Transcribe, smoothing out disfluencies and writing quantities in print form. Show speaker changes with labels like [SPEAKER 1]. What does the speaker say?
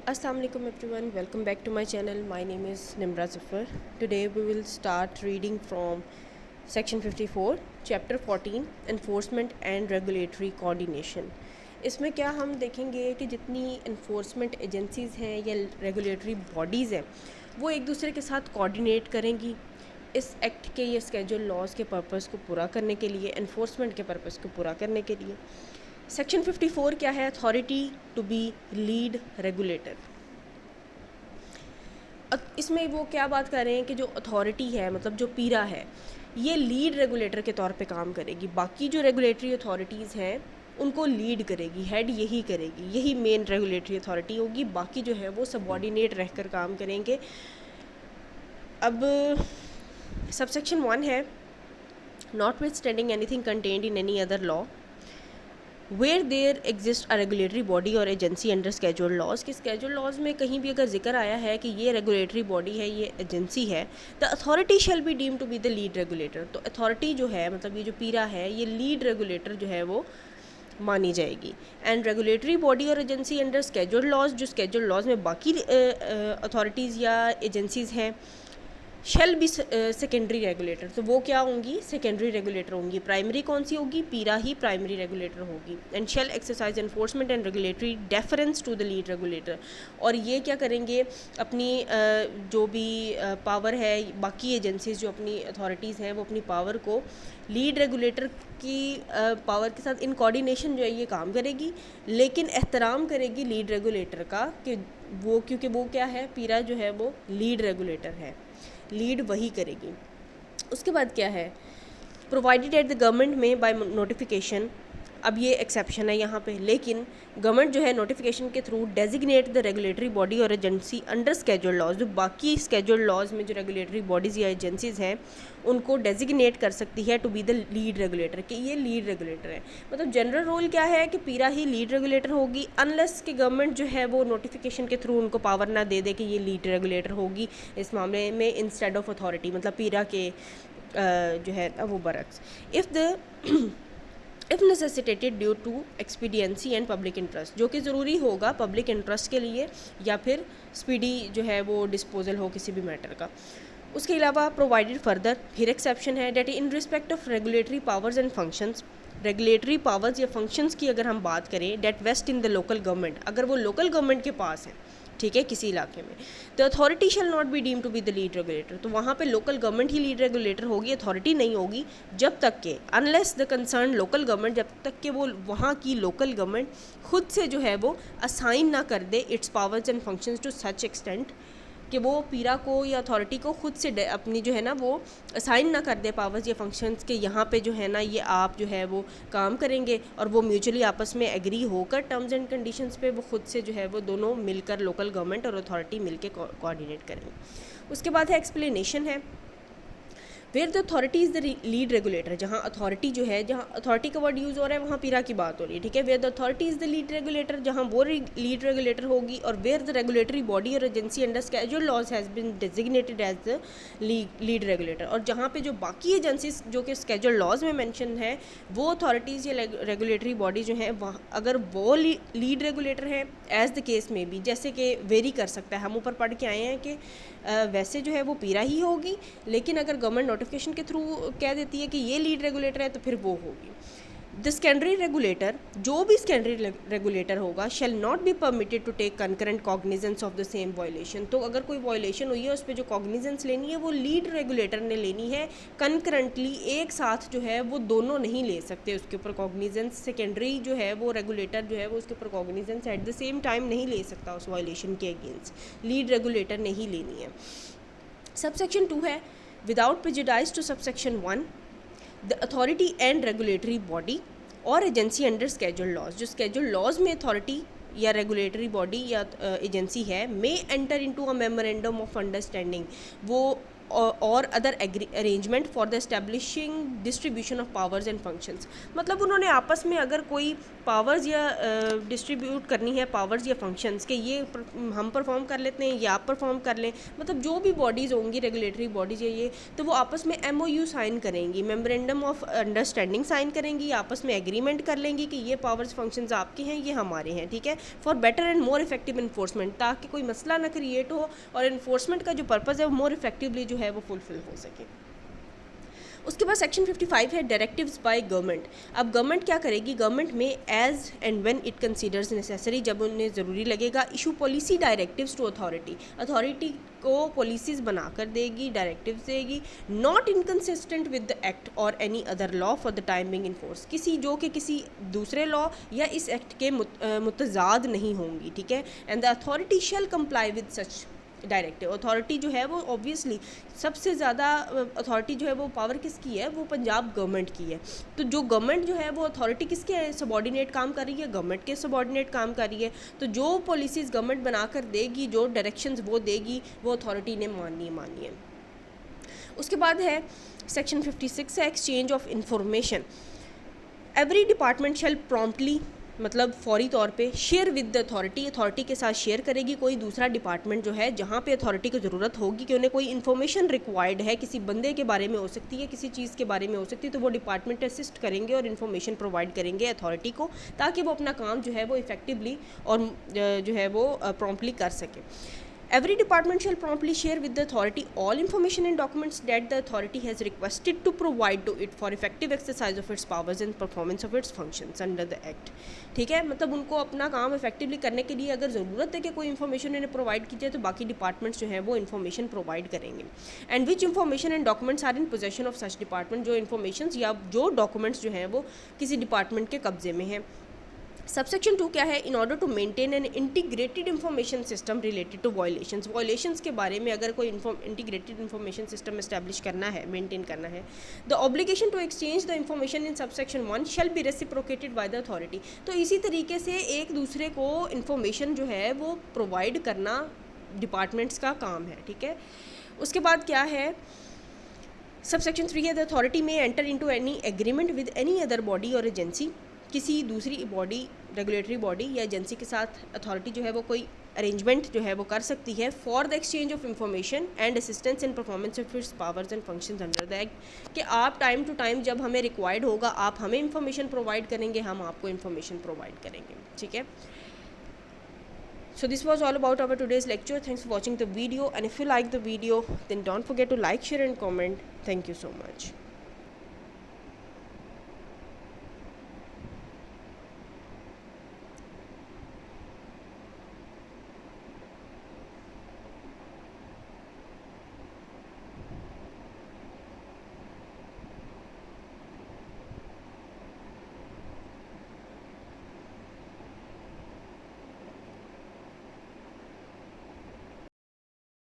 [SPEAKER 1] Assalamu alaikum everyone, welcome back to my channel. My name is Nimra Zafar. Today we will start reading from section 54 chapter 14 enforcement and regulatory coordination. इसमें क्या हम देखेंगे कि जितनी enforcement agencies हैं या regulatory bodies हैं वो एक दूसरे के साथ coordinate करेंगी इस एक्ट के या स्केड्यूल लॉज के पर्पस को पूरा करने के लिए, एनफोर्समेंट के पर्पस को पूरा करने के लिए। सेक्शन 54 क्या है? Authority to be lead regulator. इसमें वो क्या बात कर रहे हैं कि जो अथॉरिटी है, मतलब जो पीरा है, ये लीड रेगुलेटर के तौर पे काम करेगी। बाकी जो रेगुलेटरी अथॉरिटीज़ हैं उनको लीड करेगी, हेड यही करेगी, यही मेन रेगुलेटरी अथॉरिटी होगी। बाकी जो है वो सबऑर्डिनेट रहकर काम करेंगे। अब सबसेक्शन 1 है notwithstanding anything contained in any other law where there exist a regulatory body और एजेंसी अंडर स्केड्यूल्ड लॉज। कि स्केड्यूल्ड लॉज में कहीं भी अगर जिक्र आया है कि ये रेगुलेटरी बॉडी है, ये एजेंसी है, the authority shall be deem to be the lead regulator. तो अथॉरिटी जो है, मतलब ये जो पीरा है, ये लीड रेगुलेटर जो है वो मानी जाएगी। एंड रेगुलेटरी बॉडी और एजेंसी अंडर स्केड्यूल्ड लॉज, जो स्केड्यूल्ड लॉज में बाकी अथॉरिटीज़ या एजेंसीज़ हैं, शेल बी सेकेंडरी रेगुलेटर। तो वो क्या होंगी? सेकेंडरी रेगुलेटर होंगी। प्राइमरी कौन सी होगी? पीरा ही प्राइमरी रेगुलेटर होगी। And shall exercise enforcement and regulatory deference to the lead regulator. और ये क्या करेंगे? अपनी जो भी पावर है, बाकी एजेंसीज जो अपनी अथॉरिटीज़ हैं वो अपनी पावर को लीड रेगुलेटर की पावर के साथ इन कोऑर्डिनेशन जो है ये काम करेगी, लेकिन एहतराम करेगी लीड रेगुलेटर का कि वो, क्योंकि वो क्या है, पीरा जो है वो लीड रेगुलेटर है, लीड वही करेगी। उसके बाद क्या है? प्रोवाइडेड एट द गवर्नमेंट में बाय नोटिफिकेशन। अब ये एक्सेप्शन है यहाँ पे, लेकिन गवर्नमेंट जो है नोटिफिकेशन के through designate the regulatory body और एजेंसी अंडर स्केड्यूल्ड लॉज। जो बाकी स्केड्यूल्ड लॉज में जो रेगुलेटरी बॉडीज़ या एजेंसीज़ हैं उनको डेजिग्नेट कर सकती है to be the lead regulator, कि ये लीड रेगुलेटर है। मतलब जनरल रूल क्या है कि पीरा ही लीड रेगुलेटर होगी, अनलेस कि गवर्नमेंट जो है वो नोटिफिकेशन के थ्रू उनको पावर ना दे दे कि ये लीड रेगुलेटर होगी इस मामले में इंस्टेड ऑफ अथॉरिटी, मतलब पीरा के जो है वो बरक्स। If necessitated due to expediency and public interest, जो कि ज़रूरी होगा पब्लिक इंटरेस्ट के लिए या फिर स्पीडी जो है वो डिस्पोजल हो किसी भी मैटर का। उसके अलावा प्रोवाइडेड फर्दर, फिर एक्सेप्शन है, that in respect of regulatory powers and functions. Regulatory powers या फंक्शंस की अगर हम बात करें, that vest in the local government, अगर वो लोकल गवर्नमेंट के पास है, ठीक है, किसी इलाके में, तो authority shall not be deem to be the lead regulator. तो वहाँ पे लोकल गवर्नमेंट ही लीड रेगुलेटर होगी, अथॉरिटी नहीं होगी, जब तक के unless the concern local government, जब तक के वो वहाँ की लोकल गवर्नमेंट खुद से जो है वो असाइन ना कर दे its powers and functions to such extent कि वो पीरा को या अथॉरिटी को खुद से अपनी जो है ना वो असाइन ना कर दे पावर्स या फंक्शंस के, यहाँ पे जो है ना ये आप जो है वो काम करेंगे और वो म्यूचुअली आपस में एग्री होकर टर्म्स एंड कंडीशंस पे वो खुद से जो है वो दोनों मिलकर, लोकल गवर्नमेंट और अथॉरिटी मिलकर कोऑर्डिनेट करेंगे। उसके बाद है एक्सप्लेनेशन है, where the authority is the lead regulator. जहाँ अथॉरिटी जो है, जहाँ अथॉरिटी का वर्ड यूज़ हो रहा है वहाँ पीरा की बात हो रही है, ठीक है। Where the authority is the lead regulator, जहाँ वो लीड रेगुलेटर होगी। और वेयर द रेगुलेटरी बॉडी और agency under scheduled laws has been designated as the lead regulator. और जहाँ पे जो बाकी एजेंसीज जो कि स्केड्यूल्ड लॉज में मैंशन है, वो अथॉरिटीज़ या रेगुलेटरी बॉडी जो हैं वहाँ अगर वो लीड रेगुलेटर हैं, एज द केस में भी, जैसे कि वेरी कर सकता है, हम ऊपर पढ़ के आए हैं कि वैसे जो है वो पीरा ही होगी, लेकिन अगर गवर्नमेंट नोटिफिकेशन के थ्रू कह देती है कि ये लीड रेगुलेटर है तो फिर वो होगी। द सेकेंडरी रेगुलेटर, जो भी सेकेंडरी रेगुलेटर होगा, shall not be permitted to take concurrent cognizance of the same violation. तो अगर कोई वायलेशन हुई है उस पर जो कॉग्निजेंस लेनी है वो लीड रेगुलेटर ने लेनी है, कंकरेंटली एक साथ जो है वो दोनों नहीं ले सकते उसके ऊपर कॉग्निजेंस। सेकेंडरी जो है वो रेगुलेटर जो है वो उसके ऊपर cognizance at the same time नहीं ले सकता उस वायलेशन के अगेंस्ट, लीड रेगुलेटर ने ही लेनी है। सबसेक्शन 2 है, without prejudice to subsection 1, the authority and regulatory body और एजेंसी अंडर स्केड्यूल्ड लॉज। जो स्केड्यूल्ड लॉज में अथॉरिटी या रेगुलेटरी बॉडी या एजेंसी है, may enter into a memorandum of understanding, वो और other arrangement for the establishing distribution of powers and functions. मतलब उन्होंने आपस में अगर कोई पावर्स या डिस्ट्रीब्यूट करनी है पावर्स या फंक्शंस के ये हम परफॉर्म कर लेते हैं, ये आप परफॉर्म कर लें, मतलब जो भी बॉडीज़ होंगी रेगुलेटरी बॉडीज़ या ये, तो वो आपस में MOU साइन करेंगी, मेमोरेंडम ऑफ अंडरस्टैंडिंग साइन करेंगी, आपस में एग्रीमेंट कर लेंगी कि ये पावर्स फंक्शंस आपके हैं, ये हमारे हैं, ठीक है, for better and more effective enforcement, ताकि कोई मसला ना क्रिएट हो और इन्फोर्समेंट का जो पर्पज़ है वो मोर इफेक्टिवली जो है वो फुलफिल हो सके। उसके बाद सेक्शन 55 है डायरेक्टिव्स बाय गवर्नमेंट। अब गवर्नमेंट क्या करेगी, गवर्नमेंट में as and when it considers necessary, जब उन्हें ज़रूरी लगेगा, issue policy directives to authority, authority को पॉलिसीज़ बनाकर देगी, डायरेक्टिव्स देगी, not inconsistent with the act और any other law for the time being in force, किसी जो कि किसी दूसरे लॉ या इस एक्ट के मुतजाद नहीं होंगी, ठीक है, and the authority shell comply with such directive. Authority जो है वो ऑब्वियसली सबसे ज़्यादा अथॉरिटी जो है वो पावर किसकी है, वो पंजाब गवर्नमेंट की है, तो जो गवर्नमेंट जो है वो अथॉरिटी किसके सबॉर्डिनेट काम कर रही है, गवर्नमेंट के सबॉर्डिनेट काम कर रही है, तो जो पॉलिसीज़ गवर्नमेंट बनाकर देगी, जो डायरेक्शंस वो देगी, वो अथॉरिटी ने माननी है। उसके बाद है सेक्शन 56 है exchange of information. Every department shall promptly, मतलब फौरी तौर पे, शेयर विद द अथॉरिटी के साथ शेयर करेगी कोई दूसरा डिपार्टमेंट जो है, जहाँ पे अथॉरिटी को ज़रूरत होगी कि उन्हें कोई इन्फॉर्मेशन रिक्वायर्ड है, किसी बंदे के बारे में हो सकती है, किसी चीज़ के बारे में हो सकती है, तो वो डिपार्टमेंट असिस्ट करेंगे और इन्फॉर्मेशन प्रोवाइड करेंगे अथॉरिटी को, ताकि वो अपना काम जो है वो इफेक्टिवली और जो है वो प्रॉम्प्टली कर सके। Every department shall promptly share with the authority all information and documents that the authority has requested to provide to it for effective exercise of its powers and performance of its functions under the act। ठीक है, मतलब उनको अपना काम effectively करने के लिए अगर ज़रूरत है कि कोई इन्फॉर्मेशन इन्हें प्रोवाइड की जाए, तो बाकी डिपार्टमेंट्स जो हैं वो इन्फॉर्मेशन प्रोवाइड करेंगे। And which information and documents are in possession of such department, जो इन्फॉर्मेशन या जो डॉक्यूमेंट्स जो हैं वो किसी डिपार्टमेंट के कब्जे में हैं। सबसेक्शन 2 क्या है, in order to maintain an integrated information system related to violations के बारे में अगर कोई इंटीग्रेटेड इंफॉर्मेशन सिस्टम इस्टेब्लिश करना है, मेंटेन करना है, the obligation to exchange the information in subsection 1 shall be reciprocated by the authority. तो इसी तरीके से एक दूसरे को इंफॉर्मेशन जो है वो प्रोवाइड करना डिपार्टमेंट्स का काम है, ठीक है। उसके बाद क्या है, सबसेक्शन 3 है, द अथॉरिटी में enter into any agreement with any other body और एजेंसी, किसी दूसरी बॉडी, रेगुलेटरी बॉडी या एजेंसी के साथ अथॉरिटी जो है वो कोई अरेंजमेंट जो है वो कर सकती है for the exchange of information and assistance in performance of its powers and functions under the act, कि आप टाइम टू टाइम जब हमें रिक्वायर्ड होगा आप हमें इंफॉर्मेशन प्रोवाइड करेंगे, हम आपको इंफॉर्मेशन प्रोवाइड करेंगे, ठीक है। So this was all about our today's lecture. Thanks for watching the video, and if you like the video then don't forget to like, share and comment. Thank you so much.